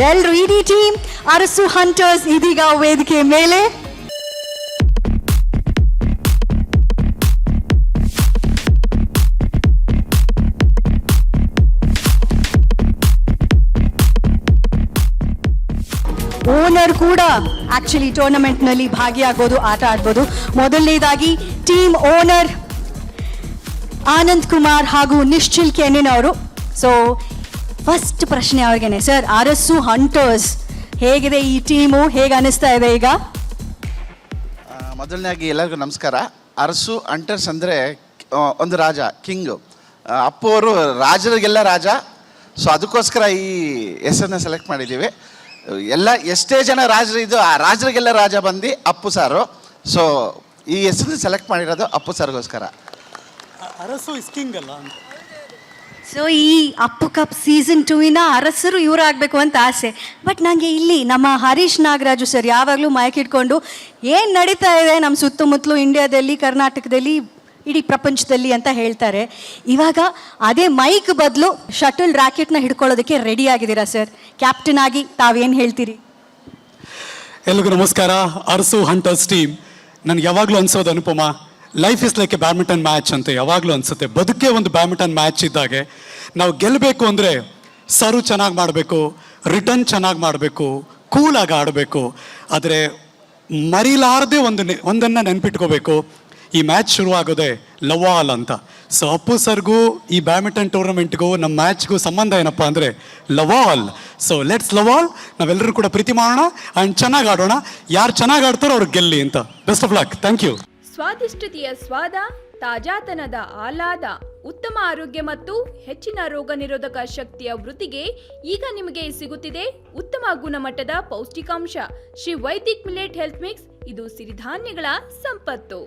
ಇವರೆಲ್ಲರೂ ಇಡೀ team Arasu hunters ಇದೀಗ ವೇದಿಕೆ ಮೇಲೆ. ಓನರ್ ಕೂಡ ಆಕ್ಚುಲಿ ಟೂರ್ನಮೆಂಟ್ನಲ್ಲಿ ಭಾಗಿಯಾಗ್ಬೋದು, ಆಟ ಆಡ್ಬೋದು. ಮೊದಲನೇದಾಗಿ ಟೀಮ್ ಓನರ್ ಆನಂದ್ ಕುಮಾರ್ ಹಾಗೂ ನಿಶ್ಚಿಲ್ ಕೆನಿನ್ ಅವರು. ಸೊ ಫಸ್ಟ್ ಪ್ರಶ್ನೆ ಅವ್ರಿಗೇನೆ. ಸರ್, ಅರಸು ಹಂಟರ್ಸ್ ಹೇಗಿದೆ ಈ ಟೀಮು, ಹೇಗೆ ಅನಿಸ್ತಾ ಇದೆ ಈಗ? ಮೊದಲನೇದಾಗಿ ಎಲ್ಲರಿಗೂ ನಮಸ್ಕಾರ. ಅರಸು ಹಂಟರ್ಸ್ ಅಂದರೆ ಒಂದು ರಾಜ, ಕಿಂಗು. ಅಪ್ಪು ಅವರು ರಾಜರಿಗೆಲ್ಲ ರಾಜ. ಸೊ ಅದಕ್ಕೋಸ್ಕರ ಈ ಹೆಸರನ್ನ ಸೆಲೆಕ್ಟ್ ಮಾಡಿದ್ದೀವಿ. ಎಷ್ಟೇ ಜನ ರಾಜರಿದ್ದು ಆ ರಾಜರಿಗೆಲ್ಲ ರಾಜ ಬಂದು ಅಪ್ಪು ಸಾರು. ಸೊ ಈ ಹೆಸರನ್ನ ಸೆಲೆಕ್ಟ್ ಮಾಡಿರೋದು ಅಪ್ಪು ಸರ್ಗೋಸ್ಕರ. ಅರಸು ಇಸ್ ಕಿಂಗ್ ಅಲ್ಲ. ಸೊ ಈ ಅಪ್ಪು ಕಪ್ ಸೀಸನ್ 2 ಅರಸರು ಇವರು ಆಗಬೇಕು ಅಂತ ಆಸೆ. ಬಟ್ ನನಗೆ ಇಲ್ಲಿ ನಮ್ಮ ಹರೀಶ್ ನಾಗರಾಜು ಸರ್ ಯಾವಾಗಲೂ ಮೈಕಿಟ್ಕೊಂಡು ಏನು ನಡೀತಾ ಇದೆ ನಮ್ಮ ಸುತ್ತಮುತ್ತಲು ಇಂಡಿಯಾದಲ್ಲಿ, ಕರ್ನಾಟಕದಲ್ಲಿ, ಇಡೀ ಪ್ರಪಂಚದಲ್ಲಿ ಅಂತ ಹೇಳ್ತಾರೆ. ಇವಾಗ ಅದೇ ಮೈಕ್ ಬದಲು ಶಟಲ್ ರ್ಯಾಕೆಟ್ನ ಹಿಡ್ಕೊಳ್ಳೋದಕ್ಕೆ ರೆಡಿ ಆಗಿದ್ದೀರಾ ಸರ್. ಕ್ಯಾಪ್ಟನ್ ಆಗಿ ತಾವೇನು ಹೇಳ್ತೀರಿ? ಎಲ್ರಿಗೂ ನಮಸ್ಕಾರ. ಅರಸು ಹಂಟರ್ಸ್ ಟೀಮ್, ನನಗೆ ಯಾವಾಗಲೂ ಅನ್ಸೋದು Anupama, life is like a badminton match ಅಂತ ಯಾವಾಗಲೂ ಅನಿಸುತ್ತೆ. ಬದುಕೇ ಒಂದು ಬ್ಯಾಡ್ಮಿಂಟನ್ ಮ್ಯಾಚ್ ಇದ್ದಾಗೆ. ನಾವು ಗೆಲ್ಲಬೇಕು ಅಂದರೆ ಸರ್ವ್ ಚೆನ್ನಾಗಿ ಮಾಡಬೇಕು, ರಿಟರ್ನ್ ಚೆನ್ನಾಗಿ ಮಾಡಬೇಕು, ಕೂಲಾಗಿ ಆಡಬೇಕು. ಆದರೆ ಮರಿಲಾರದೆ ಒಂದನ್ನು ನೆನ್ಪಿಟ್ಕೋಬೇಕು, ಈ ಮ್ಯಾಚ್ ಶುರುವಾಗೋದೆ ಲವಾಲ್ ಅಂತ. ಸೊ ಅಪ್ಪು ಸರ್ಗೂ ಈ ಬ್ಯಾಡ್ಮಿಂಟನ್ ಟೂರ್ನಮೆಂಟ್ಗೂ ನಮ್ಮ ಮ್ಯಾಚ್ಗೂ ಸಂಬಂಧ ಏನಪ್ಪ ಅಂದರೆ ಲವಾಲ್. So let's ಲವಾಲ್. ನಾವೆಲ್ಲರೂ ಕೂಡ ಪ್ರೀತಿ ಮಾಡೋಣ ಆ್ಯಂಡ್ ಚೆನ್ನಾಗಿ ಆಡೋಣ. ಯಾರು ಚೆನ್ನಾಗಿ ಆಡ್ತಾರೋ ಅವ್ರಿಗೆ ಗೆಲ್ಲಿ ಅಂತ. Best of luck. Thank you. ಸ್ವಾದಿಷ್ಟತೆಯ ಸ್ವಾದ, ತಾಜಾತನದ ಆಹ್ಲಾದ, ಉತ್ತಮ ಆರೋಗ್ಯ ಮತ್ತು ಹೆಚ್ಚಿನ ರೋಗ ನಿರೋಧಕ ಶಕ್ತಿಯ ವೃದ್ಧಿಗೆ ಈಗ ನಿಮಗೆ ಸಿಗುತ್ತಿದೆ ಉತ್ತಮ ಗುಣಮಟ್ಟದ ಪೌಷ್ಟಿಕಾಂಶ Shri Vaidik millet health mix. ಇದು ಸಿರಿಧಾನ್ಯಗಳ ಸಂಪತ್ತು.